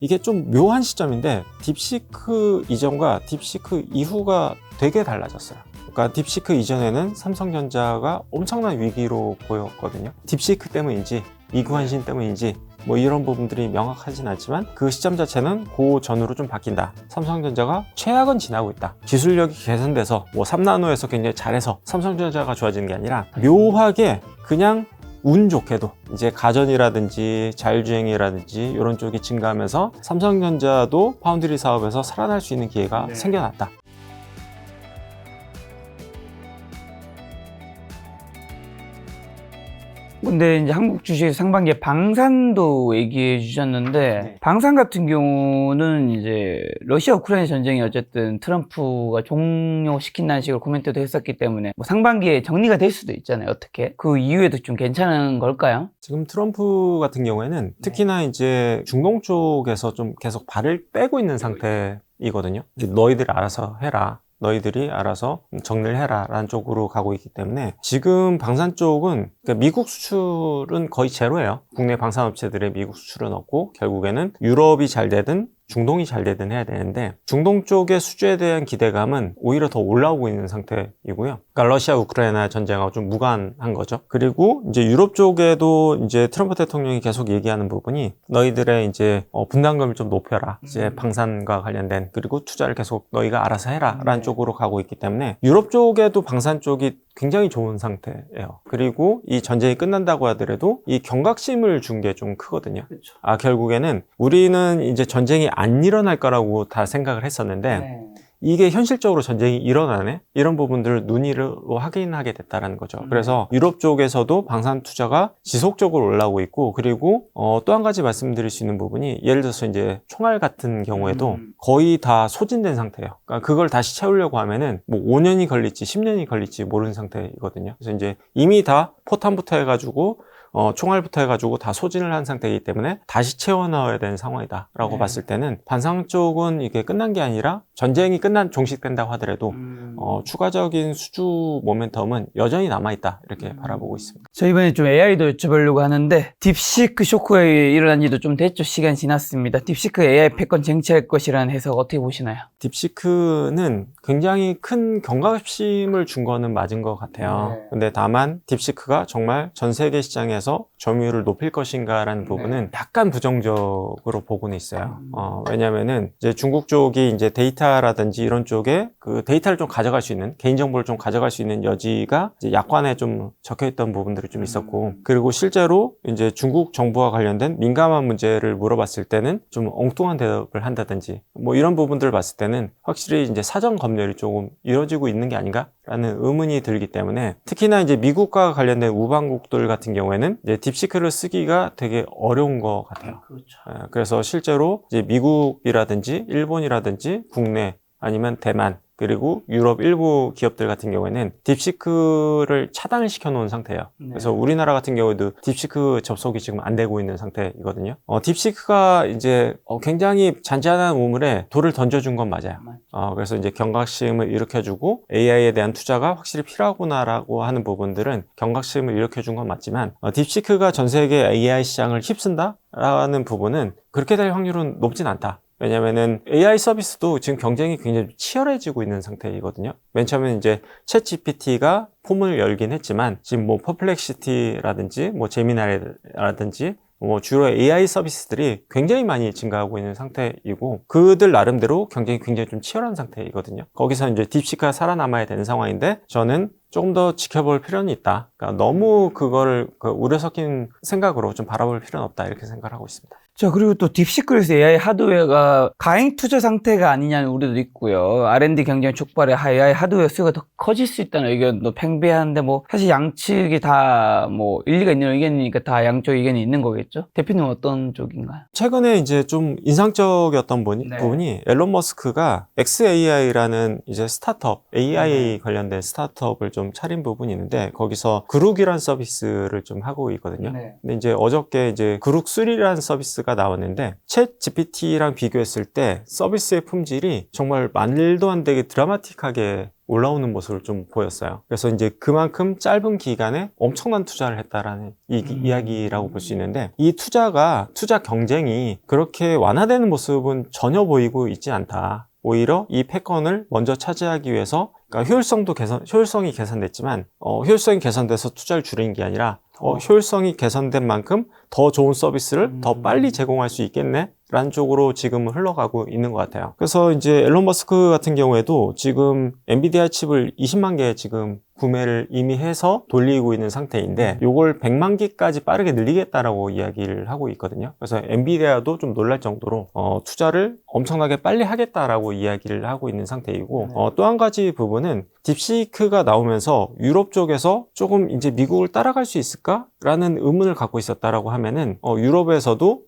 이게 좀 묘한 시점인데 딥시크 이전과 딥시크 이후가 되게 달라졌어요. 그러니까 딥시크 이전에는 삼성전자가 엄청난 위기로 보였거든요. 딥시크 때문인지 이구환신 때문인지 뭐 이런 부분들이 명확하진 않지만 그 시점 자체는 그 전후로 좀 바뀐다. 삼성전자가 최악은 지나고 있다. 기술력이 개선돼서 뭐 3나노에서 굉장히 잘해서 삼성전자가 좋아지는 게 아니라 묘하게 그냥 운 좋게도 이제 가전이라든지 자율주행이라든지 이런 쪽이 증가하면서 삼성전자도 파운드리 사업에서 살아날 수 있는 기회가 생겨났다. 근데 이제 한국 주식 상반기에 방산도 얘기해 주셨는데 방산 같은 경우는 이제 러시아 우크라이나 전쟁이 어쨌든 트럼프가 종료시킨다는 식으로 코멘트도 했었기 때문에 뭐 상반기에 정리가 될 수도 있잖아요. 어떻게? 그 이후에도 좀 괜찮은 걸까요? 지금 트럼프 같은 경우에는 특히나 이제 중동 쪽에서 좀 계속 발을 빼고 있는 상태이거든요. 너희들이 알아서 해라. 너희들이 알아서 정리를 해라 라는 쪽으로 가고 있기 때문에 지금 방산 쪽은 그러니까 미국 수출은 거의 제로예요. 국내 방산업체들의 미국 수출은 없고 결국에는 유럽이 잘 되든 중동이 잘 되든 해야 되는데 중동 쪽의 수주에 대한 기대감은 오히려 더 올라오고 있는 상태이고요. 그러니까 러시아 우크라이나 전쟁하고 좀 무관한 거죠. 그리고 이제 유럽 쪽에도 이제 트럼프 대통령이 계속 얘기하는 부분이 너희들의 이제 분담금을 좀 높여라. 이제 방산과 관련된 그리고 투자를 계속 너희가 알아서 해라 라는 쪽으로 가고 있기 때문에 유럽 쪽에도 방산 쪽이 굉장히 좋은 상태예요. 그리고 이 전쟁이 끝난다고 하더라도 이 경각심을 준 게 좀 크거든요. 그렇죠. 결국에는 우리는 이제 전쟁이 안 일어날 거라고 다 생각을 했었는데 이게 현실적으로 전쟁이 일어나네? 이런 부분들을 눈으로 확인하게 됐다는 거죠. 그래서 유럽 쪽에서도 방산 투자가 지속적으로 올라오고 있고 그리고 또 한 가지 말씀드릴 수 있는 부분이 예를 들어서 이제 총알 같은 경우에도 거의 다 소진된 상태예요. 그러니까 그걸 다시 채우려고 하면은 뭐 5년이 걸릴지 10년이 걸릴지 모르는 상태이거든요. 그래서 이제 이미 다 포탄부터 해가지고 총알부터 해가지고 다 소진을 한 상태이기 때문에 다시 채워 넣어야 되는 상황이다 라고 봤을 때는 반상 쪽은 이게 끝난 게 아니라 전쟁이 종식된다고 하더라도 추가적인 수주 모멘텀은 여전히 남아있다 이렇게 바라보고 있습니다. 저 이번에 좀 AI도 여쭤보려고 하는데 딥시크 쇼크가 일어난 지도 좀 됐죠. 시간 지났습니다. 딥시크 AI 패권 쟁취할 것이라는 해석 어떻게 보시나요? 딥시크는 굉장히 큰 경각심을 준 거는 맞은 것 같아요. 근데 다만 딥시크가 정말 전 세계 시장에서 점유율을 높일 것인가라는 부분은 약간 부정적으로 보고는 있어요. 왜냐면은 이제 중국 쪽이 이제 데이터라든지 이런 쪽에 그 데이터를 좀 가져갈 수 있는 개인정보를 좀 가져갈 수 있는 여지가 이제 약관에 좀 적혀있던 부분들이 좀 있었고 그리고 실제로 이제 중국 정부와 관련된 민감한 문제를 물어봤을 때는 좀 엉뚱한 대답을 한다든지 뭐 이런 부분들을 봤을 때는 확실히 이제 사전 검열이 조금 이루어지고 있는 게 아닌가라는 의문이 들기 때문에 특히나 이제 미국과 관련된 우방국들 같은 경우에는 이제 딥시크를 쓰기가 되게 어려운 것 같아요. 그렇죠. 그래서 실제로 이제 미국이라든지 일본이라든지 국내 아니면 대만 그리고 유럽 일부 기업들 같은 경우에는 딥시크를 차단을 시켜 놓은 상태예요. 그래서 우리나라 같은 경우에도 딥시크 접속이 지금 안 되고 있는 상태이거든요. 딥시크가 이제 굉장히 잔잔한 우물에 돌을 던져준 건 맞아요. 그래서 이제 경각심을 일으켜주고 AI에 대한 투자가 확실히 필요하구나라고 하는 부분들은 경각심을 일으켜준 건 맞지만 딥시크가 전 세계 AI 시장을 휩쓴다라는 부분은 그렇게 될 확률은 높진 않다. 왜냐면은 AI 서비스도 지금 경쟁이 굉장히 치열해지고 있는 상태이거든요. 맨 처음에 이제 챗 GPT가 폼을 열긴 했지만 지금 뭐 퍼플렉시티라든지 뭐 제미나이라든지 뭐 주로 AI 서비스들이 굉장히 많이 증가하고 있는 상태이고 그들 나름대로 경쟁이 굉장히 좀 치열한 상태이거든요. 거기서 이제 딥시크가 살아남아야 되는 상황인데 저는 조금 더 지켜볼 필요는 있다. 그러니까 너무 그거를 우려 섞인 생각으로 좀 바라볼 필요는 없다 이렇게 생각을 하고 있습니다. 자, 그리고 또 딥시크에서 AI 하드웨어가 가행 투자 상태가 아니냐는 우려도 있고요. R&D 경쟁 촉발해 AI 하드웨어 수요가 더 커질 수 있다는 의견도 팽배한데 뭐 사실 양측이 다 뭐 일리가 있는 의견이니까 다 양쪽 의견이 있는 거겠죠? 대표님 어떤 쪽인가요? 최근에 이제 좀 인상적이었던 부분이 앨런 머스크가 xAI라는 이제 스타트업, AI 관련된 스타트업을 좀 차린 부분이 있는데 거기서 그룩이라는 서비스를 좀 하고 있거든요. 근데 이제 어저께 이제 그룩3라는 서비스가 나왔는데 챗 GPT랑 비교했을 때 서비스의 품질이 정말 말도 안 되게 드라마틱하게 올라오는 모습을 좀 보였어요. 그래서 이제 그만큼 짧은 기간에 엄청난 투자를 했다라는 이야기라고 볼 수 있는데, 이 투자 경쟁이 그렇게 완화되는 모습은 전혀 보이고 있지 않다. 오히려 이 패권을 먼저 차지하기 위해서, 그러니까 효율성이 개선됐지만 효율성이 개선돼서 투자를 줄이는 게 아니라 효율성이 개선된 만큼 더 좋은 서비스를 더 빨리 제공할 수 있겠네? 라는 쪽으로 지금 흘러가고 있는 것 같아요. 그래서 이제 앨런 머스크 같은 경우에도 지금 엔비디아 칩을 20만 개 지금 구매를 이미 해서 돌리고 있는 상태인데, 요걸 100만 개까지 빠르게 늘리겠다라고 이야기를 하고 있거든요. 그래서 엔비디아도 좀 놀랄 정도로 투자를 엄청나게 빨리 하겠다라고 이야기를 하고 있는 상태이고, 또 한 가지 부분은 딥시크가 나오면서 유럽 쪽에서 조금 이제 미국을 따라갈 수 있을까라는 의문을 갖고 있었다라고 하면은 유럽에서도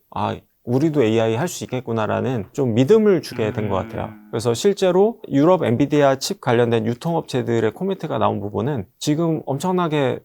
우리도 AI 할 수 있겠구나라는 좀 믿음을 주게 된 것 같아요. 그래서 실제로 유럽 엔비디아 칩 관련된 유통업체들의 코멘트가 나온 부분은 지금 엄청나게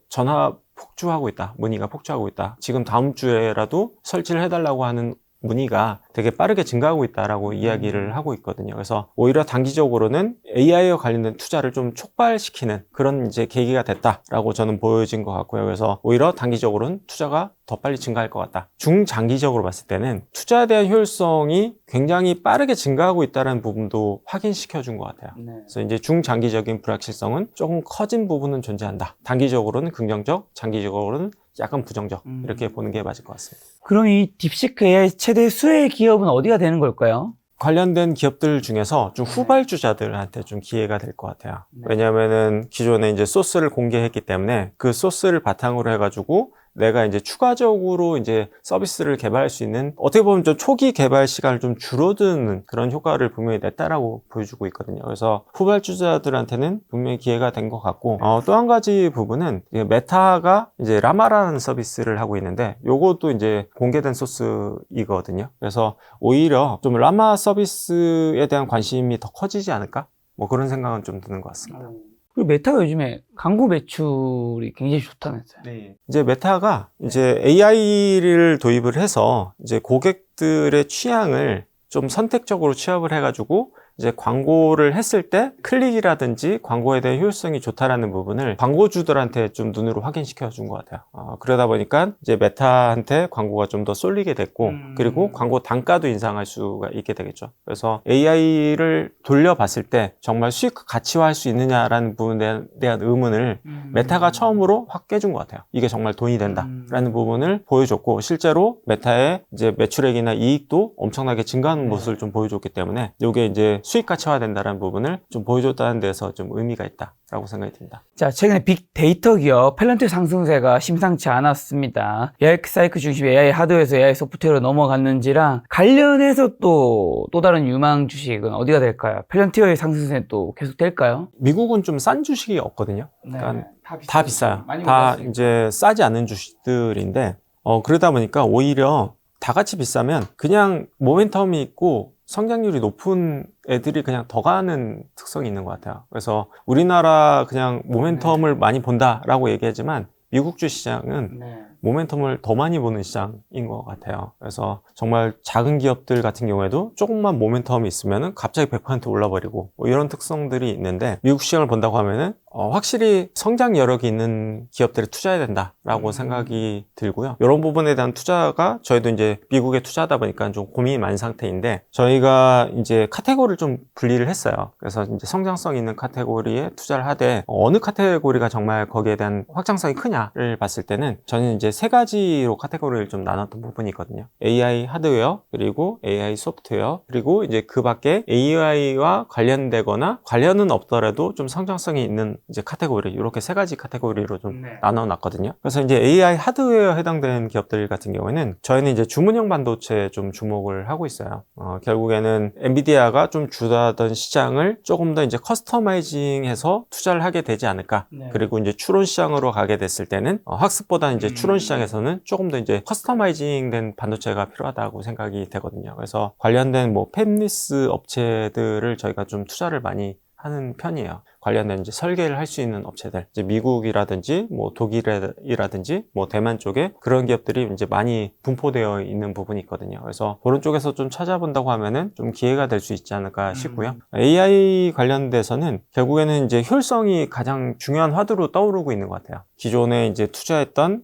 문의가 폭주하고 있다. 지금 다음 주에라도 설치를 해달라고 하는 문의가 되게 빠르게 증가하고 있다라고 이야기를 하고 있거든요. 그래서 오히려 단기적으로는 AI와 관련된 투자를 좀 촉발시키는 그런 이제 계기가 됐다라고 저는 보여진 것 같고요. 그래서 오히려 단기적으로는 투자가 더 빨리 증가할 것 같다. 중장기적으로 봤을 때는 투자에 대한 효율성이 굉장히 빠르게 증가하고 있다는 부분도 확인시켜 준 것 같아요. 그래서 이제 중장기적인 불확실성은 조금 커진 부분은 존재한다. 단기적으로는 긍정적, 장기적으로는 약간 부정적, 이렇게 보는 게 맞을 것 같습니다. 그럼 이 딥시크의 최대 수혜 기업은 어디가 되는 걸까요? 관련된 기업들 중에서 좀 후발주자들한테 좀 기회가 될 것 같아요. 왜냐하면은 기존에 이제 소스를 공개했기 때문에 그 소스를 바탕으로 해가지고 내가 이제 추가적으로 이제 서비스를 개발할 수 있는, 어떻게 보면 좀 초기 개발 시간을 좀 줄어드는 그런 효과를 분명히 냈다라고 보여주고 있거든요. 그래서 후발주자들한테는 분명히 기회가 된 것 같고, 또 한 가지 부분은 메타가 이제 라마라는 서비스를 하고 있는데, 요것도 이제 공개된 소스이거든요. 그래서 오히려 좀 라마 서비스에 대한 관심이 더 커지지 않을까? 뭐 그런 생각은 좀 드는 것 같습니다. 그리고 메타가 요즘에 광고 매출이 굉장히 좋다면서요. 이제 메타가 이제 AI를 도입을 해서 이제 고객들의 취향을 좀 선택적으로 취합을 해가지고 이제 광고를 했을 때 클릭이라든지 광고에 대한 효율성이 좋다라는 부분을 광고주들한테 좀 눈으로 확인시켜 준 것 같아요. 그러다 보니까 이제 메타한테 광고가 좀 더 쏠리게 됐고, 그리고 광고 단가도 인상할 수가 있게 되겠죠. 그래서 AI를 돌려봤을 때 정말 수익 가치화할 수 있느냐라는 부분에 대한 의문을 메타가 처음으로 확 깨준 것 같아요. 이게 정말 돈이 된다라는 부분을 보여줬고, 실제로 메타의 이제 매출액이나 이익도 엄청나게 증가하는 모습을 좀 보여줬기 때문에 이게 이제 수익 가치화 된다는 부분을 좀 보여줬다는 데서 좀 의미가 있다라고 생각이 듭니다. 자, 최근에 빅데이터 기업 펠런트 상승세가 심상치 않았습니다. AI 사이클 중심 AI 하드웨어에서 AI 소프트웨어로 넘어갔는지랑 관련해서 또 다른 유망 주식은 어디가 될까요? 펠런티어의 상승세 또 계속 될까요? 미국은 좀 싼 주식이 없거든요. 그러니까 다 비싸요. 많이 다 올랐으니까. 이제 싸지 않은 주식들인데, 그러다 보니까 오히려 다 같이 비싸면 그냥 모멘텀이 있고 성장률이 높은 애들이 그냥 더 가는 특성이 있는 것 같아요. 그래서 우리나라 그냥 모멘텀을 많이 본다라고 얘기하지만 미국 주시장은 모멘텀을 더 많이 보는 시장인 것 같아요. 그래서 정말 작은 기업들 같은 경우에도 조금만 모멘텀이 있으면 갑자기 100% 올라버리고 뭐 이런 특성들이 있는데, 미국 시장을 본다고 하면은 확실히 성장 여력이 있는 기업들에 투자해야 된다라고 생각이 들고요. 이런 부분에 대한 투자가 저희도 이제 미국에 투자하다 보니까 좀 고민이 많은 상태인데, 저희가 이제 카테고리를 좀 분리를 했어요. 그래서 이제 성장성 있는 카테고리에 투자를 하되, 어느 카테고리가 정말 거기에 대한 확장성이 크냐를 봤을 때는 저는 이제 세 가지로 카테고리를 좀 나눴던 부분이 있거든요. AI 하드웨어, 그리고 AI 소프트웨어, 그리고 이제 그 밖에 AI와 관련되거나 관련은 없더라도 좀 성장성이 있는 이제 카테고리, 이렇게 세 가지 카테고리로 좀 나눠놨거든요. 그래서 이제 AI 하드웨어에 해당되는 기업들 같은 경우에는 저희는 이제 주문형 반도체에 좀 주목을 하고 있어요. 결국에는 엔비디아가 좀 주도하던 시장을 조금 더 이제 커스터마이징해서 투자를 하게 되지 않을까. 그리고 이제 추론 시장으로 가게 됐을 때는 학습보다는 이제 추론 시장에서는 조금 더 이제 커스터마이징된 반도체가 필요하다고 생각이 되거든요. 그래서 관련된 뭐 팹리스 업체들을 저희가 좀 투자를 많이 하는 편이에요. 관련된 이제 설계를 할 수 있는 업체들, 이제 미국이라든지 뭐 독일이라든지 뭐 대만 쪽에 그런 기업들이 이제 많이 분포되어 있는 부분이 있거든요. 그래서 그런 쪽에서 좀 찾아본다고 하면은 좀 기회가 될 수 있지 않을까 싶고요. AI 관련돼서는 결국에는 이제 효율성이 가장 중요한 화두로 떠오르고 있는 것 같아요. 기존에 이제 투자했던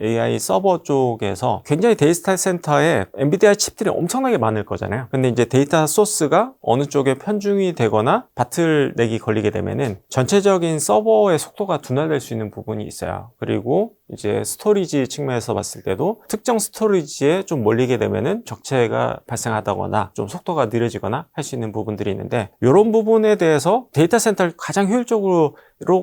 AI 서버 쪽에서 굉장히 데이터 센터에 엔비디아 칩들이 엄청나게 많을 거잖아요. 근데 이제 데이터 소스가 어느 쪽에 편중이 되거나 바틀렉이 걸리게 되면은 전체적인 서버의 속도가 둔화될 수 있는 부분이 있어요. 그리고 이제 스토리지 측면에서 봤을 때도 특정 스토리지에 좀 몰리게 되면은 적체가 발생하다거나 좀 속도가 느려지거나 할 수 있는 부분들이 있는데, 이런 부분에 대해서 데이터 센터를 가장 효율적으로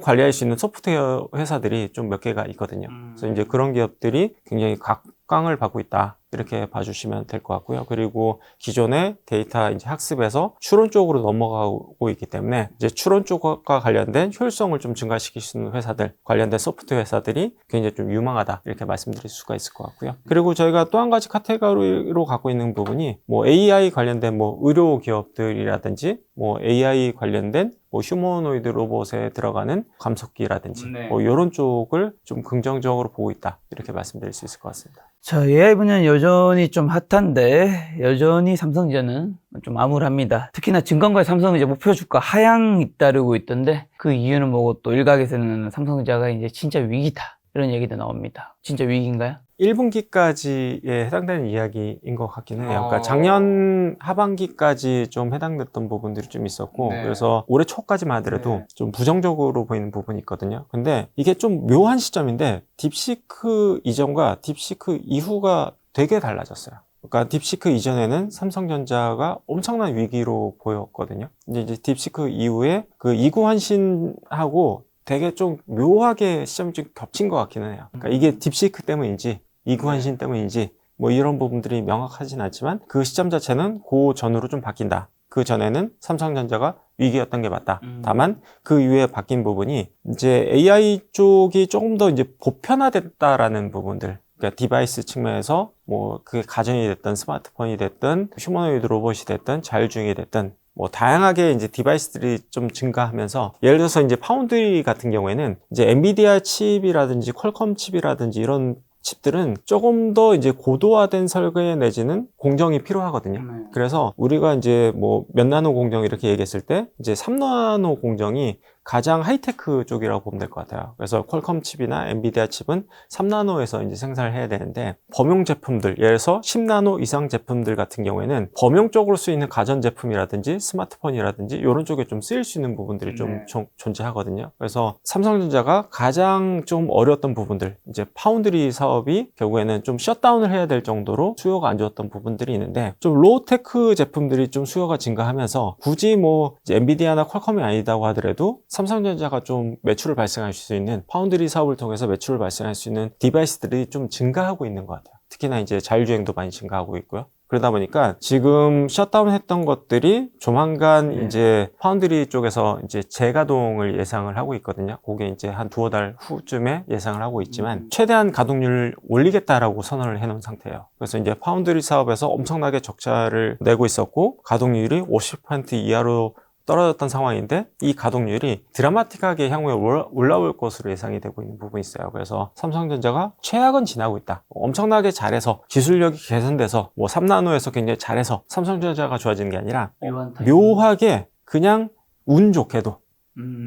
관리할 수 있는 소프트웨어 회사들이 좀 몇 개가 있거든요. 그래서 이제 그런 기업들이 굉장히 각광을 받고 있다, 이렇게 봐주시면 될 것 같고요. 그리고 기존의 데이터 이제 학습에서 추론 쪽으로 넘어가고 있기 때문에 이제 추론 쪽과 관련된 효율성을 좀 증가시킬 수 있는 회사들, 관련된 소프트웨어 회사들이 굉장히 좀 유망하다, 이렇게 말씀드릴 수가 있을 것 같고요. 그리고 저희가 또 한 가지 카테고리로 갖고 있는 부분이 뭐 AI 관련된 뭐 의료 기업들이라든지 뭐 AI 관련된 뭐 휴머노이드 로봇에 들어가는 감속기라든지 뭐 이런 쪽을 좀 긍정적으로 보고 있다, 이렇게 말씀드릴 수 있을 것 같습니다. 자, AI 분야는 여전히 좀 핫한데 여전히 삼성전자는 좀 암울합니다. 특히나 증권가의 삼성전자 목표 주가 하향 잇따르고 있던데, 그 이유는 뭐고, 또 일각에서는 삼성전자가 이제 진짜 위기다, 이런 얘기도 나옵니다. 진짜 위기인가요? 1분기까지에 해당되는 이야기인 것 같긴 해요. 그러니까 작년 하반기까지 좀 해당됐던 부분들이 좀 있었고, 그래서 올해 초까지만 하더라도 좀 부정적으로 보이는 부분이 있거든요. 근데 이게 좀 묘한 시점인데, 딥시크 이전과 딥시크 이후가 되게 달라졌어요. 그러니까 딥시크 이전에는 삼성전자가 엄청난 위기로 보였거든요. 이제 딥시크 이후에 그 이구환신하고 되게 좀 묘하게 시점이 좀 겹친 것 같기는 해요. 그러니까 이게 딥시크 때문인지 이구환신 때문인지 뭐 이런 부분들이 명확하진 않지만, 그 시점 자체는 그 전으로 좀 바뀐다. 그 전에는 삼성전자가 위기였던 게 맞다. 다만 그 이후에 바뀐 부분이 이제 AI 쪽이 조금 더 이제 보편화됐다라는 부분들. 그러니까 디바이스 측면에서 뭐 그게 가전이 됐든 스마트폰이 됐든 휴머노이드 로봇이 됐든 자율주행이 됐든 뭐 다양하게 이제 디바이스들이 좀 증가하면서, 예를 들어서 이제 파운드리 같은 경우에는 이제 엔비디아 칩이라든지 퀄컴 칩이라든지 이런 칩들은 조금 더 이제 고도화된 설계 내지는 공정이 필요하거든요. 그래서 우리가 이제 뭐 몇 나노 공정 이렇게 얘기했을 때 이제 3나노 공정이 가장 하이테크 쪽이라고 보면 될 것 같아요. 그래서 퀄컴 칩이나 엔비디아 칩은 3나노에서 이제 생산을 해야 되는데, 범용 제품들, 예를 들어서 10나노 이상 제품들 같은 경우에는 범용적으로 쓰이는 가전 제품이라든지 스마트폰이라든지 이런 쪽에 좀 쓰일 수 있는 부분들이 좀 존재하거든요. 그래서 삼성전자가 가장 좀 어려웠던 부분들, 이제 파운드리 사업이 결국에는 좀 셧다운을 해야 될 정도로 수요가 안 좋았던 부분들이 있는데, 좀 로우테크 제품들이 좀 수요가 증가하면서, 굳이 뭐 이제 엔비디아나 퀄컴이 아니다고 하더라도 삼성전자가 좀 매출을 발생할 수 있는, 파운드리 사업을 통해서 매출을 발생할 수 있는 디바이스들이 좀 증가하고 있는 것 같아요. 특히나 이제 자율주행도 많이 증가하고 있고요. 그러다 보니까 지금 셧다운 했던 것들이 조만간 이제 파운드리 쪽에서 이제 재가동을 예상을 하고 있거든요. 그게 이제 한 두어 달 후쯤에 예상을 하고 있지만, 최대한 가동률을 올리겠다라고 선언을 해놓은 상태예요. 그래서 이제 파운드리 사업에서 엄청나게 적자를 내고 있었고, 가동률이 50% 이하로 떨어졌던 상황인데, 이 가동률이 드라마틱하게 향후에 올라올 것으로 예상이 되고 있는 부분이 있어요. 그래서 삼성전자가 최악은 지나고 있다. 엄청나게 잘해서 기술력이 개선돼서 뭐 3나노에서 굉장히 잘해서 삼성전자가 좋아지는 게 아니라, 묘하게 그냥 운 좋게도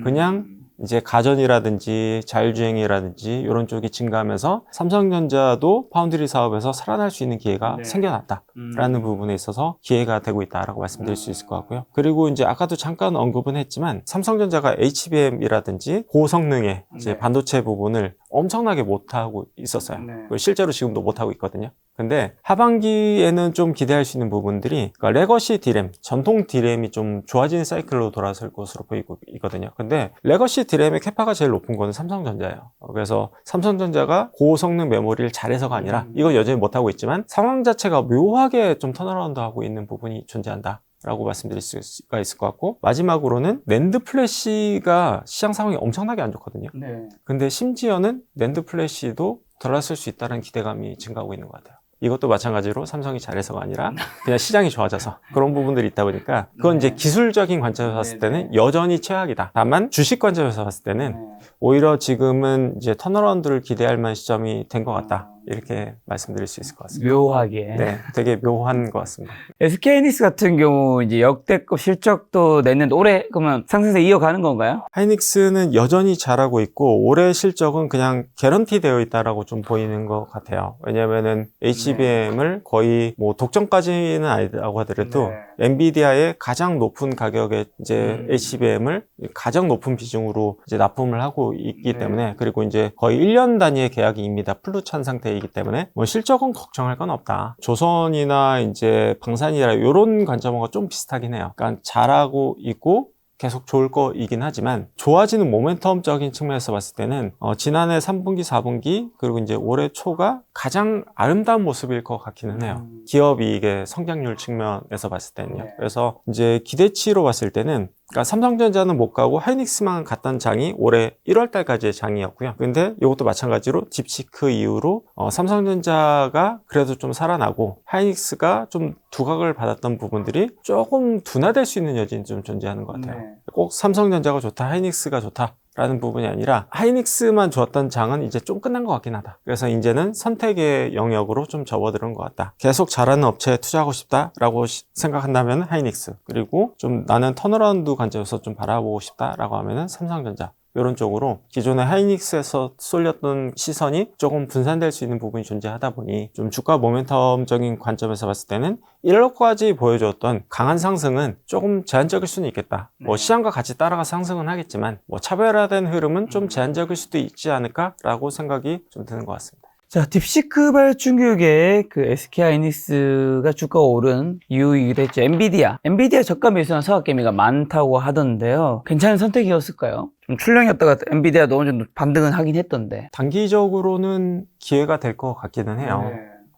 그냥 이제 가전이라든지 자율주행이라든지 이런 쪽이 증가하면서 삼성전자도 파운드리 사업에서 살아날 수 있는 기회가 생겨났다라는 부분에 있어서 기회가 되고 있다라고 말씀드릴 수 있을 것 같고요. 그리고 이제 아까도 잠깐 언급은 했지만, 삼성전자가 HBM이라든지 고성능의 이제 반도체 부분을 엄청나게 못하고 있었어요. 실제로 지금도 못하고 있거든요. 근데 하반기에는 좀 기대할 수 있는 부분들이, 그러니까 레거시 디램, 전통 디램이 좀 좋아지는 사이클로 돌아설 것으로 보이고 있거든요. 근데 레거시 디램의 캐파가 제일 높은 거는 삼성전자예요. 그래서 삼성전자가 고성능 메모리를 잘해서가 아니라, 이건 여전히 못하고 있지만 상황 자체가 묘하게 좀 턴어라운드하고 있는 부분이 존재한다 라고 말씀드릴 수가 있을 것 같고, 마지막으로는 낸드 플래시가 시장 상황이 엄청나게 안 좋거든요. 근데 심지어는 낸드 플래시도 들어설 수 있다는 기대감이 증가하고 있는 것 같아요. 이것도 마찬가지로 삼성이 잘해서가 아니라 그냥 시장이 좋아져서 그런 부분들이 있다 보니까 그건 이제 기술적인 관점에서 봤을 때는 여전히 최악이다. 다만 주식 관점에서 봤을 때는 오히려 지금은 이제 턴어라운드를 기대할 만한 시점이 된 것 같다. 이렇게 말씀드릴 수 있을 것 같습니다. 묘하게. 네, 되게 묘한 것 같습니다. SK하이닉스 같은 경우 이제 역대급 실적도 냈는데 올해 그러면 상승세 이어가는 건가요? 하이닉스는 여전히 잘하고 있고 올해 실적은 그냥 개런티 되어 있다라고 좀 보이는 것 같아요. 왜냐면은 HBM을 거의 뭐 독점까지는 아니라고 하더라도 엔비디아의 가장 높은 가격의 이제 HBM을 가장 높은 비중으로 이제 납품을 하고 있기 때문에 그리고 이제 거의 1년 단위의 계약입니다. 풀로 찬 상태이기 때문에 뭐 실적은 걱정할 건 없다. 조선이나 이제 방산이라 이런 관점과 좀 비슷하긴 해요. 그러니까 잘하고 있고 계속 좋을 거이긴 하지만 좋아지는 모멘텀적인 측면에서 봤을 때는 지난해 3분기, 4분기 그리고 이제 올해 초가 가장 아름다운 모습일 것 같기는 해요. 기업 이익의 성장률 측면에서 봤을 때는요. 그래서 이제 기대치로 봤을 때는 그러니까 삼성전자는 못 가고 하이닉스만 갔던 장이 올해 1월 달까지의 장이었고요. 근데 이것도 마찬가지로 딥시크 이후로 삼성전자가 그래도 좀 살아나고 하이닉스가 좀 두각을 받았던 부분들이 조금 둔화될 수 있는 여지는 좀 존재하는 것 같아요. 꼭 삼성전자가 좋다, 하이닉스가 좋다. 라는 부분이 아니라 하이닉스만 좋았던 장은 이제 좀 끝난 것 같긴 하다. 그래서 이제는 선택의 영역으로 좀 접어드는 것 같다. 계속 잘하는 업체에 투자하고 싶다라고 생각한다면 하이닉스, 그리고 좀 나는 턴어라운드 관점에서 좀 바라보고 싶다라고 하면은 삼성전자, 이런 쪽으로 기존의 하이닉스에서 쏠렸던 시선이 조금 분산될 수 있는 부분이 존재하다 보니 좀 주가 모멘텀적인 관점에서 봤을 때는 1월까지 보여줬던 강한 상승은 조금 제한적일 수는 있겠다. 뭐 시장과 같이 따라가 상승은 하겠지만 뭐 차별화된 흐름은 좀 제한적일 수도 있지 않을까라고 생각이 좀 드는 것 같습니다. 자, 딥시크발 충격에 그 SK하이닉스가 주가가 오른 이유이기도 했죠. 엔비디아 저가 매수한 서학개미가 많다고 하던데요. 괜찮은 선택이었을까요? 좀 출렁이었다가 엔비디아도 어느 정도 반등은 하긴 했던데. 단기적으로는 기회가 될 것 같기는 해요.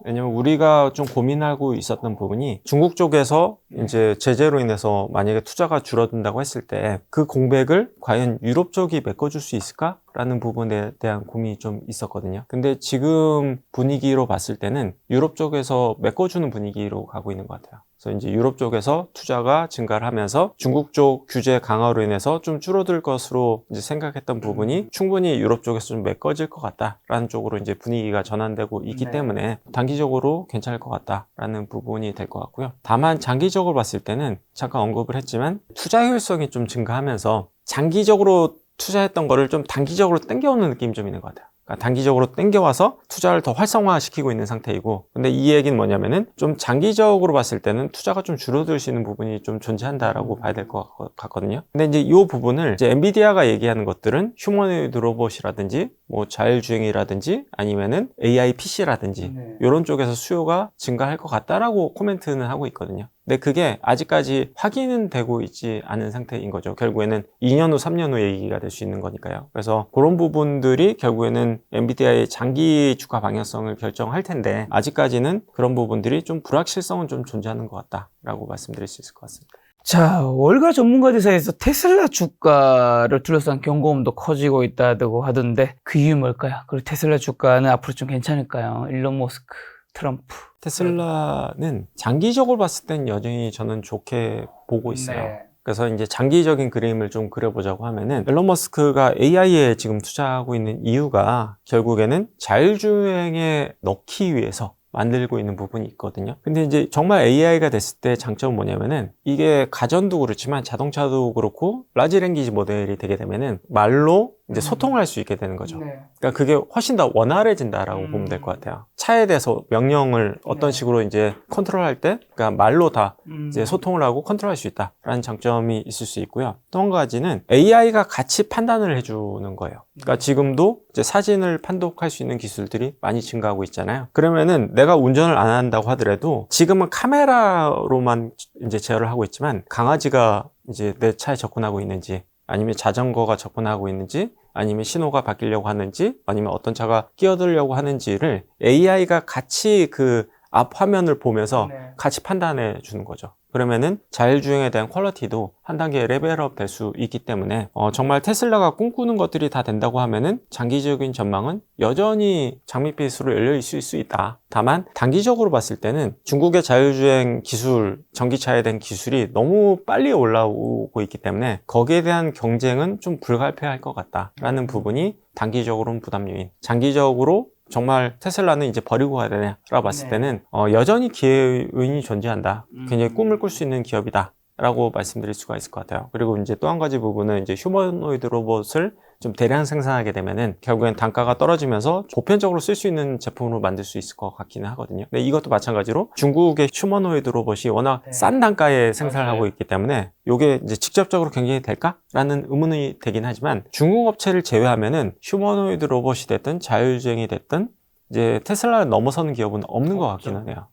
왜냐면 우리가 좀 고민하고 있었던 부분이 중국 쪽에서 이제 제재로 인해서 만약에 투자가 줄어든다고 했을 때 그 공백을 과연 유럽 쪽이 메꿔줄 수 있을까라는 부분에 대한 고민이 좀 있었거든요. 근데 지금 분위기로 봤을 때는 유럽 쪽에서 메꿔주는 분위기로 가고 있는 것 같아요. 그래서 이제 유럽 쪽에서 투자가 증가를 하면서 중국 쪽 규제 강화로 인해서 좀 줄어들 것으로 이제 생각했던 부분이 충분히 유럽 쪽에서 좀 메꿔질 것 같다라는 쪽으로 이제 분위기가 전환되고 있기 때문에 단기적으로 괜찮을 것 같다라는 부분이 될 것 같고요. 다만 장기적으로 봤을 때는 잠깐 언급을 했지만 투자 효율성이 좀 증가하면서 장기적으로 투자했던 거를 좀 단기적으로 땡겨오는 느낌이 좀 있는 것 같아요. 그러니까 단기적으로 땡겨와서 투자를 더 활성화시키고 있는 상태이고, 근데 이 얘기는 뭐냐면은 좀 장기적으로 봤을 때는 투자가 좀 줄어들 수 있는 부분이 좀 존재한다라고 봐야 될 것 같거든요. 근데 이제 이 부분을 이제 엔비디아가 얘기하는 것들은 휴머노이드 로봇이라든지 뭐 자율주행이라든지 아니면은 AI PC라든지 이런 쪽에서 수요가 증가할 것 같다라고 코멘트는 하고 있거든요. 근데 그게 아직까지 확인은 되고 있지 않은 상태인 거죠. 결국에는 2년 후, 3년 후 얘기가 될 수 있는 거니까요. 그래서 그런 부분들이 결국에는 엔비디아의 장기 주가 방향성을 결정할 텐데 아직까지는 그런 부분들이 좀 불확실성은 좀 존재하는 것 같다라고 말씀드릴 수 있을 것 같습니다. 자, 월가 전문가들사이에서 테슬라 주가를 둘러싼 경고음도 커지고 있다고 하던데 그 이유 뭘까요? 그리고 테슬라 주가는 앞으로 좀 괜찮을까요? 일론 머스크, 트럼프. 테슬라는 장기적으로 봤을 땐 여전히 저는 좋게 보고 있어요. 그래서 이제 장기적인 그림을 좀 그려보자고 하면은 일론 머스크가 AI에 지금 투자하고 있는 이유가 결국에는 자율주행에 넣기 위해서 만들고 있는 부분이 있거든요. 근데 이제 정말 AI가 됐을 때 장점은 뭐냐면은 이게 가전도 그렇지만 자동차도 그렇고 라지 랭귀지 모델이 되게 되면은 말로 이제 소통을 할 수 있게 되는 거죠. 그러니까 그게 훨씬 더 원활해진다라고 보면 될 것 같아요. 차에 대해서 명령을 어떤 식으로 이제 컨트롤할 때, 그러니까 말로 다 이제 소통을 하고 컨트롤할 수 있다라는 장점이 있을 수 있고요. 또 한 가지는 AI가 같이 판단을 해주는 거예요. 그러니까 지금도 이제 사진을 판독할 수 있는 기술들이 많이 증가하고 있잖아요. 그러면은 내가 운전을 안 한다고 하더라도 지금은 카메라로만 이제 제어를 하고 있지만 강아지가 이제 내 차에 접근하고 있는지 아니면 자전거가 접근하고 있는지 아니면 신호가 바뀌려고 하는지 아니면 어떤 차가 끼어들려고 하는지를 AI가 같이 그 앞 화면을 보면서 네. 같이 판단해 주는 거죠. 그러면은 자율주행에 대한 퀄리티도 한 단계 레벨업 될 수 있기 때문에 정말 테슬라가 꿈꾸는 것들이 다 된다고 하면은 장기적인 전망은 여전히 장밋빛으로 열려 있을 수 있다. 다만 단기적으로 봤을 때는 중국의 자율주행 기술, 전기차에 대한 기술이 너무 빨리 올라오고 있기 때문에 거기에 대한 경쟁은 좀 불가피할 것 같다라는 부분이 단기적으로는 부담 요인, 장기적으로 정말 테슬라는 이제 버리고 가야 되냐라고 봤을 때는 여전히 기회의 요인이 존재한다. 굉장히 꿈을 꿀 수 있는 기업이다 라고 말씀드릴 수가 있을 것 같아요. 그리고 이제 또 한 가지 부분은 이제 휴머노이드 로봇을 좀 대량 생산하게 되면은 결국엔 단가가 떨어지면서 보편적으로 쓸 수 있는 제품으로 만들 수 있을 것 같기는 하거든요. 근데 이것도 마찬가지로 중국의 휴머노이드 로봇이 워낙 싼 단가에 생산을 하고 있기 때문에 이게 이제 직접적으로 경쟁이 될까라는 의문이 되긴 하지만 중국 업체를 제외하면은 휴머노이드 로봇이 됐든 자율주행이 됐든 이제 테슬라를 넘어서는 기업은 없는 것 같기는 해요.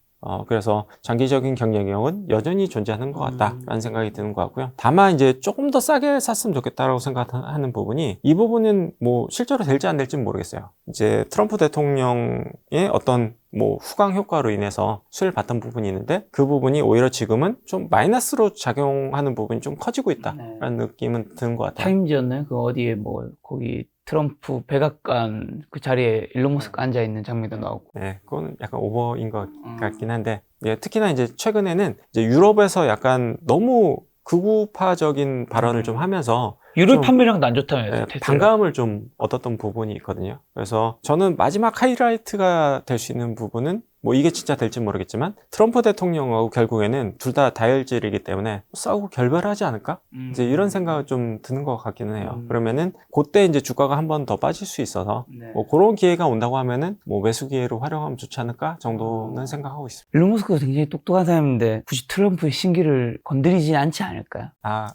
그래서 장기적인 경쟁력은 여전히 존재하는 것 같다라는 생각이 드는 것 같고요. 다만 이제 조금 더 싸게 샀으면 좋겠다라고 생각하는 부분이 이 부분은 뭐 실제로 될지 안 될지는 모르겠어요. 이제 트럼프 대통령의 어떤 뭐 후광 효과로 인해서 수혜를 봤던 부분이 있는데 그 부분이 오히려 지금은 좀 마이너스로 작용하는 부분이 좀 커지고 있다라는 느낌은 드는 것 같아요. 타임즈였나요? 그 어디에 뭐 거기 트럼프 백악관 그 자리에 일론 머스크 앉아 있는 장면도 나오고. 네, 그거는 약간 오버인 것 같긴 한데, 예, 특히나 이제 최근에는 이제 유럽에서 약간 너무 극우파적인 발언을 좀 하면서 유럽 좀, 판매량도 안 좋다면서요. 예, 반감을 좀 얻었던 부분이 있거든요. 그래서 저는 마지막 하이라이트가 될 수 있는 부분은 뭐 이게 진짜 될지 모르겠지만 트럼프 대통령하고 결국에는 둘 다 다혈질이기 때문에 싸우고 결별하지 않을까? 이제 이런 생각이 좀 드는 것 같기는 해요. 그러면은 그때 이제 주가가 한 번 더 빠질 수 있어서 뭐 그런 기회가 온다고 하면은 뭐 매수 기회로 활용하면 좋지 않을까 정도는 생각하고 있습니다. 일론 머스크가 굉장히 똑똑한 사람인데 굳이 트럼프의 신기를 건드리지 않지 않을까요?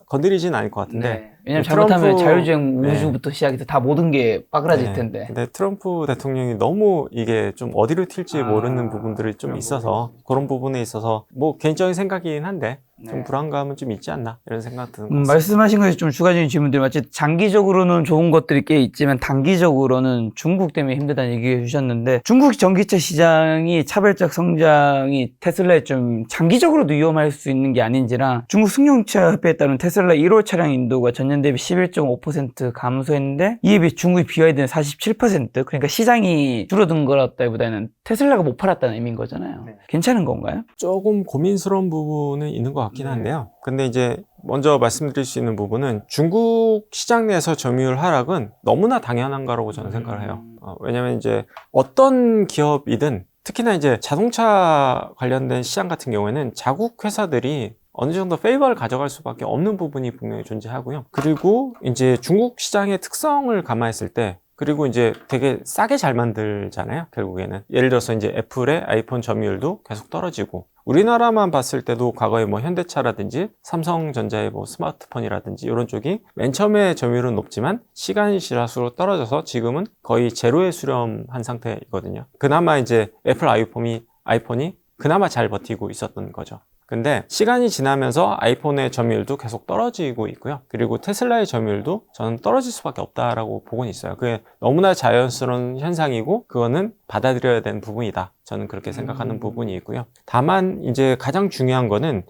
건드리진 않을 것 같은데 왜냐면 트럼프- 잘못하면 자율주행 네. 우주부터 시작해서 다 모든 게 빠그라질 네. 텐데. 근데 트럼프 대통령이 너무 이게 좀 어디로 튈지 모르는 부분들이 좀 있어서 그런 부분에 있어서 뭐 개인적인 생각이긴 한데 좀 불안감은 좀 있지 않나 이런 생각 드는 것 같습니다. 말씀하신 것에 좀 추가적인 질문들 마치 장기적으로는 좋은 것들이 꽤 있지만 단기적으로는 중국 때문에 힘들다는 얘기해 주셨는데 중국 전기차 시장이 차별적 성장이 테슬라에 좀 장기적으로도 위험할 수 있는 게 아닌지랑 중국 승용차 협회에 따른 테슬라 1월 차량 인도가 전년 대비 11.5% 감소했는데 이에 비해 중국이 BYD는 47% 그러니까 시장이 줄어든 거라기보다는 테슬라가 못 팔았다는 의미인 거잖아요. 괜찮은 건가요? 조금 고민스러운 부분은 있는 것 같긴 한데요. 근데 이제 먼저 말씀드릴 수 있는 부분은 중국 시장 내에서 점유율 하락은 너무나 당연한 거라고 저는 생각을 해요. 왜냐면 이제 어떤 기업이든 특히나 이제 자동차 관련된 시장 같은 경우에는 자국 회사들이 어느 정도 페이버를 가져갈 수밖에 없는 부분이 분명히 존재하고요. 그리고 이제 중국 시장의 특성을 감안했을 때 그리고 이제 되게 싸게 잘 만들잖아요, 결국에는. 예를 들어서 이제 애플의 아이폰 점유율도 계속 떨어지고, 우리나라만 봤을 때도 과거에 뭐 현대차라든지 삼성전자의 뭐 스마트폰이라든지 이런 쪽이 맨 처음에 점유율은 높지만 시간이 지날수록 떨어져서 지금은 거의 제로에 수렴한 상태이거든요. 그나마 이제 애플 아이폰이 그나마 잘 버티고 있었던 거죠. 근데 시간이 지나면서 아이폰의 점유율도 계속 떨어지고 있고요. 그리고 테슬라의 점유율도 저는 떨어질 수밖에 없다라고 보고는 있어요. 그게 너무나 자연스러운 현상이고 그거는 받아들여야 되는 부분이다. 저는 그렇게 생각하는 부분이 있고요. 다만 이제 가장 중요한 거는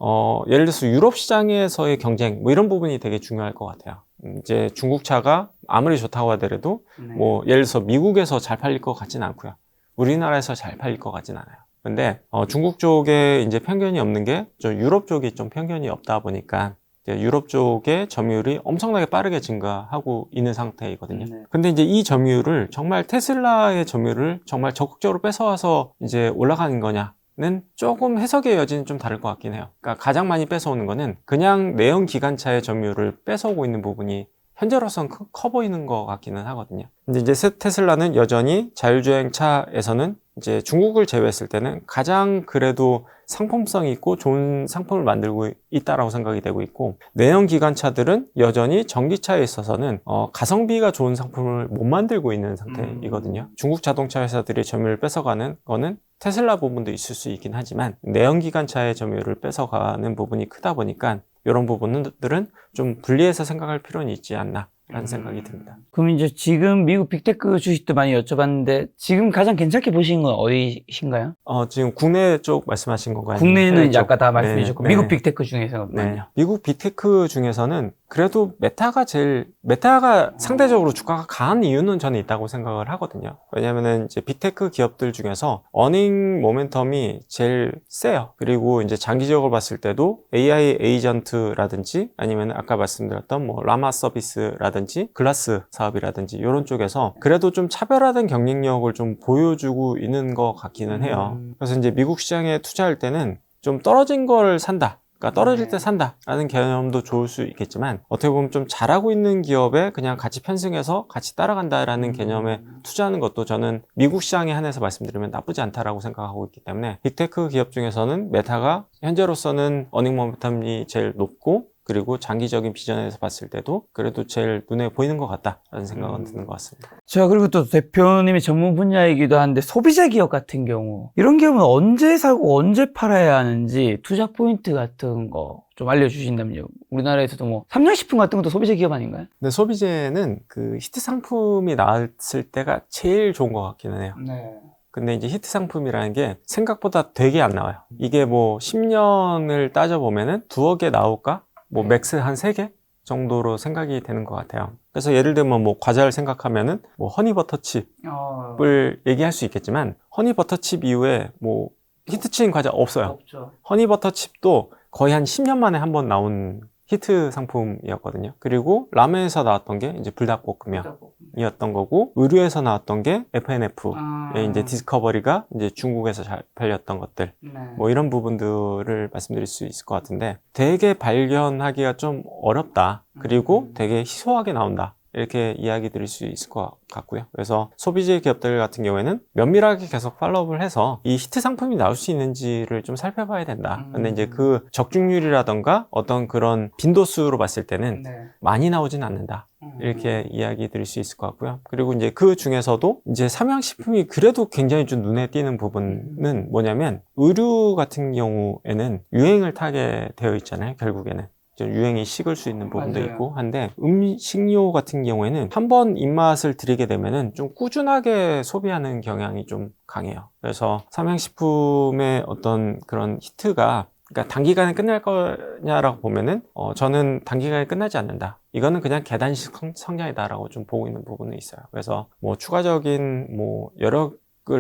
예를 들어서 유럽 시장에서의 경쟁 뭐 이런 부분이 되게 중요할 것 같아요. 이제 중국차가 아무리 좋다고 하더라도 뭐 예를 들어서 미국에서 잘 팔릴 것 같진 않고요. 우리나라에서 잘 팔릴 것 같진 않아요. 근데 중국 쪽에 이제 편견이 없는 게 유럽 쪽이 좀 편견이 없다 보니까 유럽 쪽의 점유율이 엄청나게 빠르게 증가하고 있는 상태이거든요. 근데 이제 이 점유율을 정말 테슬라의 점유율을 정말 적극적으로 뺏어와서 이제 올라가는 거냐는 조금 해석의 여지는 좀 다를 것 같긴 해요. 그러니까 가장 많이 뺏어오는 거는 그냥 내연 기관차의 점유율을 뺏어오고 있는 부분이 현재로서는 커 보이는 것 같기는 하거든요. 근데 이제 테슬라는 여전히 자율주행 차에서는 이제 중국을 제외했을 때는 가장 그래도 상품성이 있고 좋은 상품을 만들고 있다라고 생각이 되고 있고 내연 기관차들은 여전히 전기차에 있어서는 가성비가 좋은 상품을 못 만들고 있는 상태이거든요. 중국 자동차 회사들이 점유율을 뺏어가는 거는 테슬라 부분도 있을 수 있긴 하지만 내연 기관차의 점유율을 뺏어가는 부분이 크다 보니까 이런 부분들은 좀 분리해서 생각할 필요는 있지 않나 라는 생각이 듭니다. 그럼 이제 지금 미국 빅테크 주식도 많이 여쭤봤는데 지금 가장 괜찮게 보시는 건 어디신가요? 지금 국내 쪽 말씀하신 건가요? 국내는 이제 쪽? 아까 다 말씀해 네, 주셨고 네. 미국 빅테크 중에서는요? 네. 미국 빅테크 중에서는 그래도 메타가 상대적으로 주가가 강한 이유는 저는 있다고 생각을 하거든요. 왜냐면은 이제 빅테크 기업들 중에서 어닝 모멘텀이 제일 세요. 그리고 이제 장기적으로 봤을 때도 AI 에이전트라든지 아니면 아까 말씀드렸던 뭐 라마 서비스라든지 글라스 사업이라든지 이런 쪽에서 그래도 좀 차별화된 경쟁력을 좀 보여주고 있는 것 같기는 해요. 그래서 이제 미국 시장에 투자할 때는 좀 떨어진 걸 산다. 그러니까 떨어질 때 산다라는 개념도 좋을 수 있겠지만 어떻게 보면 좀 잘하고 있는 기업에 그냥 같이 편승해서 같이 따라간다라는 개념에 투자하는 것도 저는 미국 시장에 한해서 말씀드리면 나쁘지 않다라고 생각하고 있기 때문에 빅테크 기업 중에서는 메타가 현재로서는 어닝 모멘텀이 제일 높고 그리고 장기적인 비전에서 봤을 때도 그래도 제일 눈에 보이는 것 같다라는 생각은 드는 것 같습니다. 자, 그리고 또 대표님의 전문 분야이기도 한데 소비자 기업 같은 경우 이런 기업은 언제 사고 언제 팔아야 하는지 투자 포인트 같은 거 좀 알려주신다면요. 우리나라에서도 뭐 삼양식품 같은 것도 소비자 기업 아닌가요? 근데 소비재는 그 히트 상품이 나왔을 때가 제일 좋은 것 같기는 해요. 네. 근데 이제 히트 상품이라는 게 생각보다 되게 안 나와요. 이게 뭐 10년을 따져보면은 2억에 나올까? 뭐 맥스 한 3개 정도로 생각이 되는 것 같아요. 그래서 예를 들면 뭐 과자를 생각하면은 뭐 허니버터칩을 얘기할 수 있겠지만 허니버터칩 이후에 뭐 히트친 과자 없어요. 없죠. 허니버터칩도 거의 한 10년 만에 한 번 나온 히트 상품이었거든요. 그리고 라면에서 나왔던 게 이제 불닭볶음면이었던 거고 의류에서 나왔던 게 FNF의 이제 디스커버리가 이제 중국에서 잘 팔렸던 것들 뭐 이런 부분들을 말씀드릴 수 있을 것 같은데 되게 발견하기가 좀 어렵다. 그리고 되게 희소하게 나온다. 이렇게 이야기 드릴 수 있을 것 같고요. 그래서 소비재 기업들 같은 경우에는 면밀하게 계속 팔로우를 해서 이 히트 상품이 나올 수 있는지를 좀 살펴봐야 된다. 근데 이제 그 적중률이라던가 어떤 그런 빈도수로 봤을 때는 많이 나오진 않는다. 이렇게 이야기 드릴 수 있을 것 같고요. 그리고 이제 그 중에서도 이제 삼양식품이 그래도 굉장히 좀 눈에 띄는 부분은 뭐냐면 의류 같은 경우에는 유행을 타게 되어 있잖아요. 결국에는. 좀 유행이 식을 수 있는 부분도 맞아요. 있고 한데 음식료 같은 경우에는 한번 입맛을 들이게 되면은 좀 꾸준하게 소비하는 경향이 좀 강해요. 그래서 삼양식품의 어떤 그런 히트가 그러니까 단기간에 끝날 거냐라고 보면은 저는 단기간에 끝나지 않는다. 이거는 그냥 계단식 성장이다라고 좀 보고 있는 부분은 있어요. 그래서 뭐 추가적인 뭐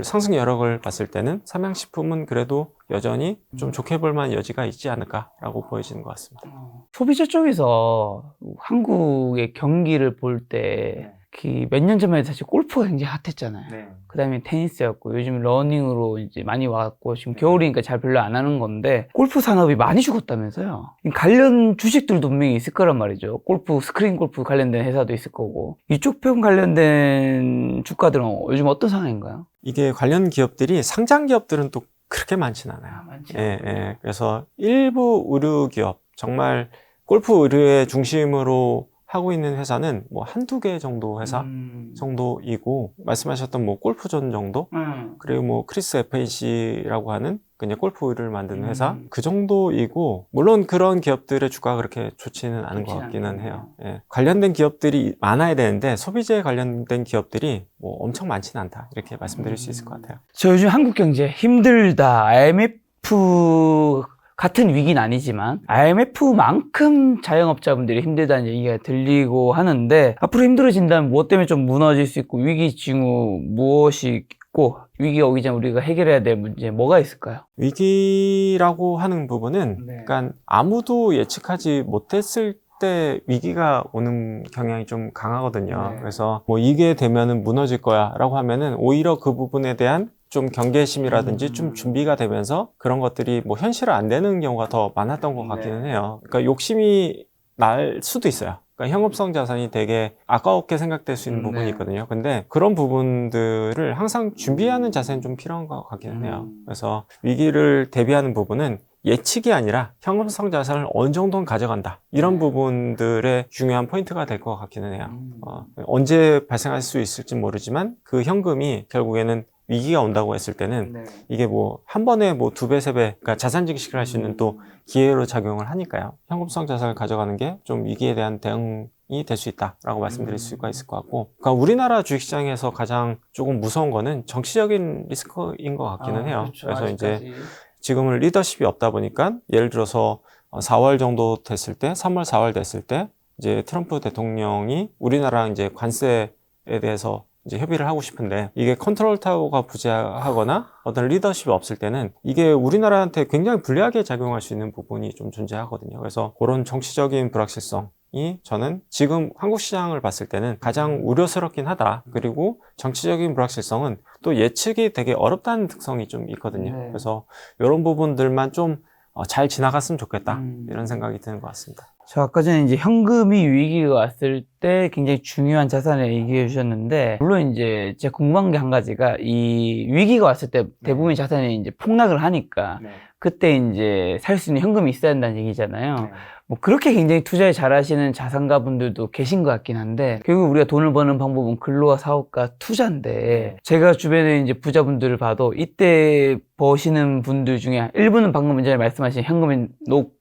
상승 여력을 봤을 때는 삼양식품은 그래도 여전히 좀 좋게 볼 만한 여지가 있지 않을까라고 보여지는 것 같습니다. 소비자 쪽에서 한국의 경기를 볼 때 몇 년 전만 해도 사실 골프가 굉장히 핫했잖아요. 그 다음에 테니스였고 요즘 러닝으로 이제 많이 왔고 지금 겨울이니까 잘 별로 안 하는 건데 골프 산업이 많이 죽었다면서요. 관련 주식들도 분명히 있을 거란 말이죠. 스크린 골프 관련된 회사도 있을 거고 이쪽 편 관련된 주가들은 요즘 어떤 상황인가요? 이게 관련 기업들이 상장 기업들은 또 그렇게 많지는 않아요. 예. 그래서 일부 의류 기업, 정말 골프 의류의 중심으로 하고 있는 회사는 뭐 한두 개 정도 회사 정도이고 말씀하셨던 뭐 골프존 정도 그리고 뭐 크리스 FNC라고 하는 그냥 골프 의류를 만드는 회사 그 정도이고 물론 그런 기업들의 주가가 그렇게 좋지는 않은 것 같기는 해요. 예. 관련된 기업들이 많아야 되는데 소비재에 관련된 기업들이 뭐 엄청 많지는 않다 이렇게 말씀드릴 수 있을 것 같아요. 저 요즘 한국 경제 힘들다. IMF 같은 위기는 아니지만 IMF만큼 자영업자분들이 힘들다는 얘기가 들리고 하는데 앞으로 힘들어진다면 무엇 때문에 좀 무너질 수 있고 위기 징후 무엇이 있고 위기가 오기 전에 우리가 해결해야 될 문제 뭐가 있을까요? 위기라고 하는 부분은 그러니까 아무도 예측하지 못했을 때 위기가 오는 경향이 좀 강하거든요. 그래서 뭐 이게 되면은 무너질 거야 라고 하면은 오히려 그 부분에 대한 좀 경계심이라든지 좀 준비가 되면서 그런 것들이 뭐 현실화 안 되는 경우가 더 많았던 것 같기는 해요. 그러니까 욕심이 날 수도 있어요. 그러니까 현금성 자산이 되게 아까웠게 생각될 수 있는 부분이 있거든요. 근데 그런 부분들을 항상 준비하는 자세는 좀 필요한 것 같기는 해요. 그래서 위기를 대비하는 부분은 예측이 아니라 현금성 자산을 어느 정도는 가져간다. 이런 부분들의 중요한 포인트가 될 것 같기는 해요. 언제 발생할 수 있을지 모르지만 그 현금이 결국에는 위기가 온다고 했을 때는 이게 뭐 한 번에 뭐 2배, 3배, 그러니까 자산 증식을 할 수 있는 또 기회로 작용을 하니까요. 현금성 자산을 가져가는 게 좀 위기에 대한 대응이 될 수 있다라고 말씀드릴 수가 있을 것 같고, 그러니까 우리나라 주식시장에서 가장 조금 무서운 거는 정치적인 리스크인 것 같기는 해요. 그렇죠. 그래서 아직까지. 이제 지금은 리더십이 없다 보니까 예를 들어서 4월 정도 됐을 때, 3월, 4월 됐을 때 이제 트럼프 대통령이 우리나라 이제 관세에 대해서 이제 협의를 하고 싶은데 이게 컨트롤 타워가 부재하거나 어떤 리더십이 없을 때는 이게 우리나라한테 굉장히 불리하게 작용할 수 있는 부분이 좀 존재하거든요. 그래서 그런 정치적인 불확실성이 저는 지금 한국 시장을 봤을 때는 가장 우려스럽긴 하다. 그리고 정치적인 불확실성은 또 예측이 되게 어렵다는 특성이 좀 있거든요. 네. 그래서 이런 부분들만 좀 잘 지나갔으면 좋겠다. 이런 생각이 드는 것 같습니다. 저 아까 전에 이제 현금이 위기가 왔을 때 굉장히 중요한 자산을 얘기해 주셨는데, 물론 이제 제가 궁금한 게 한 가지가, 이 위기가 왔을 때 대부분의 자산이 이제 폭락을 하니까 그때 이제 살 수 있는 현금이 있어야 된다는 얘기잖아요. 뭐 그렇게 굉장히 투자를 잘하시는 자산가 분들도 계신 것 같긴 한데, 결국 우리가 돈을 버는 방법은 근로와 사업과 투자인데, 제가 주변에 이제 부자분들을 봐도 이때 버시는 분들 중에 일부는 방금 전에 말씀하신 현금에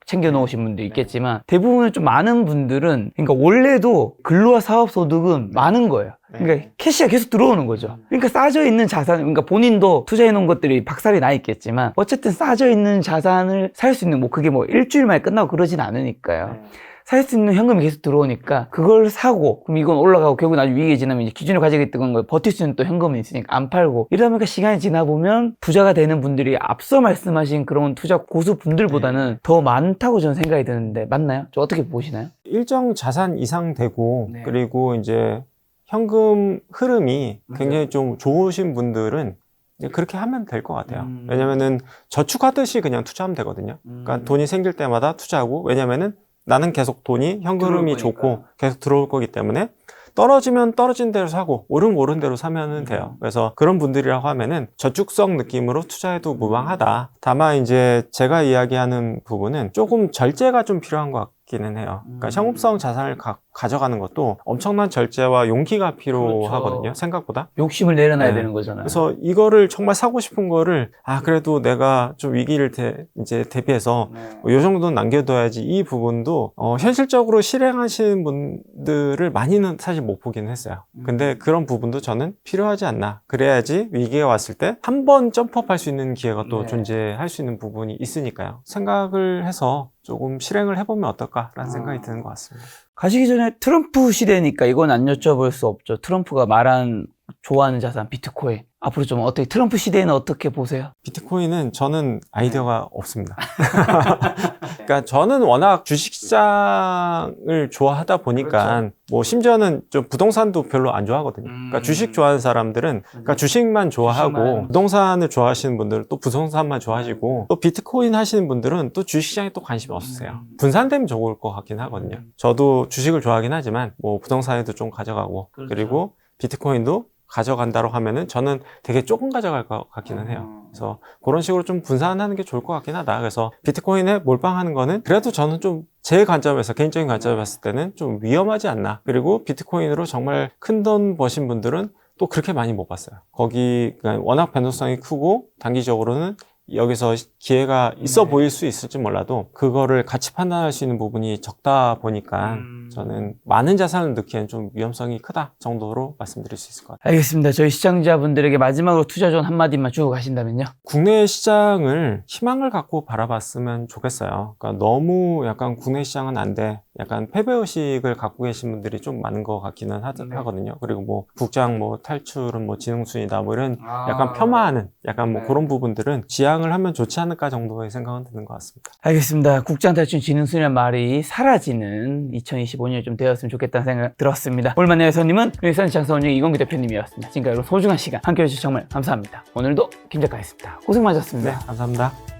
챙겨 놓으신 분도 있겠지만, 대부분 좀 많은 분들은, 그러니까 원래도 근로와 사업 소득은 많은 거예요. 그러니까 캐시가 계속 들어오는 거죠. 그러니까 쌓여져 있는 자산, 그러니까 본인도 투자해 놓은 것들이 박살이 나 있겠지만 어쨌든 쌓여져 있는 자산을 살 수 있는, 뭐 그게 뭐 일주일 만에 끝나고 그러진 않으니까요. 살 수 있는 현금이 계속 들어오니까 그걸 사고, 그럼 이건 올라가고 결국 나중에 위기에 지나면 이제 기준을 가지고 있던 걸 버틸 수 있는 또 현금이 있으니까 안 팔고, 이러다 보니까 시간이 지나 보면 부자가 되는 분들이 앞서 말씀하신 그런 투자 고수 분들보다는 더 많다고 저는 생각이 드는데 맞나요? 저 어떻게 보시나요? 일정 자산 이상 되고 네. 그리고 이제 현금 흐름이 굉장히 좀 좋으신 분들은 이제 그렇게 하면 될 것 같아요. 왜냐면은 저축하듯이 그냥 투자하면 되거든요. 그러니까 돈이 생길 때마다 투자하고, 왜냐면은 나는 계속 돈이 현금 흐름이 좋고 계속 들어올 거기 때문에 떨어지면 떨어진 대로 사고 오르면 오른 대로 사면은 돼요. 그래서 그런 분들이라고 하면은 저축성 느낌으로 투자해도 무방하다. 다만 이제 제가 이야기하는 부분은 조금 절제가 좀 필요한 것 같기는 해요. 그러니까 현금성 자산을 가져가는 것도 엄청난 절제와 용기가 필요하거든요. 그렇죠. 생각보다. 욕심을 내려놔야 네. 되는 거잖아요. 그래서 이거를 정말 사고 싶은 거를 그래도 내가 좀 위기를 이제 대비해서 요 정도는 남겨둬야지, 이 부분도 현실적으로 실행하시는 분들을 많이는 사실 못 보긴 했어요. 근데 그런 부분도 저는 필요하지 않나. 그래야지 위기가 왔을 때 한 번 점프업할 수 있는 기회가 또 존재할 수 있는 부분이 있으니까요. 생각을 해서 조금 실행을 해보면 어떨까라는 생각이 드는 것 같습니다. 가시기 전에 트럼프 시대니까 이건 안 여쭤볼 수 없죠. 트럼프가 말한 좋아하는 자산 비트코인, 앞으로 좀 어떻게, 트럼프 시대에는 어떻게 보세요? 비트코인은 저는 아이디어가 없습니다. 그러니까 저는 워낙 주식시장을 좋아하다 보니까 뭐 심지어는 좀 부동산도 별로 안 좋아하거든요. 그러니까 주식 좋아하는 사람들은 그러니까 주식만 좋아하고, 부동산을 좋아하시는 분들은 또 부동산만 좋아하시고, 또 비트코인 하시는 분들은 또 주식시장에 또 관심이 없으세요. 분산되면 좋을 것 같긴 하거든요. 저도 주식을 좋아하긴 하지만 뭐 부동산에도 좀 가져가고, 그리고 비트코인도 가져간다고 하면은 저는 되게 조금 가져갈 것 같기는 해요. 그래서 그런 식으로 좀 분산하는 게 좋을 것 같긴 하다. 그래서 비트코인에 몰빵하는 거는 그래도 저는 좀 제 관점에서, 개인적인 관점에서 봤을 때는 좀 위험하지 않나. 그리고 비트코인으로 정말 큰 돈 버신 분들은 또 그렇게 많이 못 봤어요. 거기 그러니까 워낙 변동성이 크고 단기적으로는 여기서 기회가 있어 보일 수 있을지 몰라도 그거를 같이 판단할 수 있는 부분이 적다 보니까 저는 많은 자산을 넣기엔 좀 위험성이 크다 정도로 말씀드릴 수 있을 것 같아요. 알겠습니다. 저희 시청자분들에게 마지막으로 투자 조언 한마디만 주고 가신다면요? 국내 시장을 희망을 갖고 바라봤으면 좋겠어요. 그러니까 너무 약간 국내 시장은 안 돼, 약간 패배의식을 갖고 계신 분들이 좀 많은 것 같기는 하거든요. 그리고 뭐 국장 뭐 탈출은 뭐 지능순이다 뭐 이런 약간 폄하하는 약간 뭐 그런 부분들은 지양을 하면 좋지 않을까 정도의 생각은 드는 것 같습니다. 알겠습니다. 국장 탈출 지능순이라는 말이 사라지는 2025년이 좀 되었으면 좋겠다는 생각 들었습니다. 오늘 만나요 손님은 일산시장서운영 이건규 대표님이었습니다. 지금까지 여러분 소중한 시간 함께해 주셔서 정말 감사합니다. 오늘도 김 작가였습니다. 고생 많으셨습니다. 네, 감사합니다.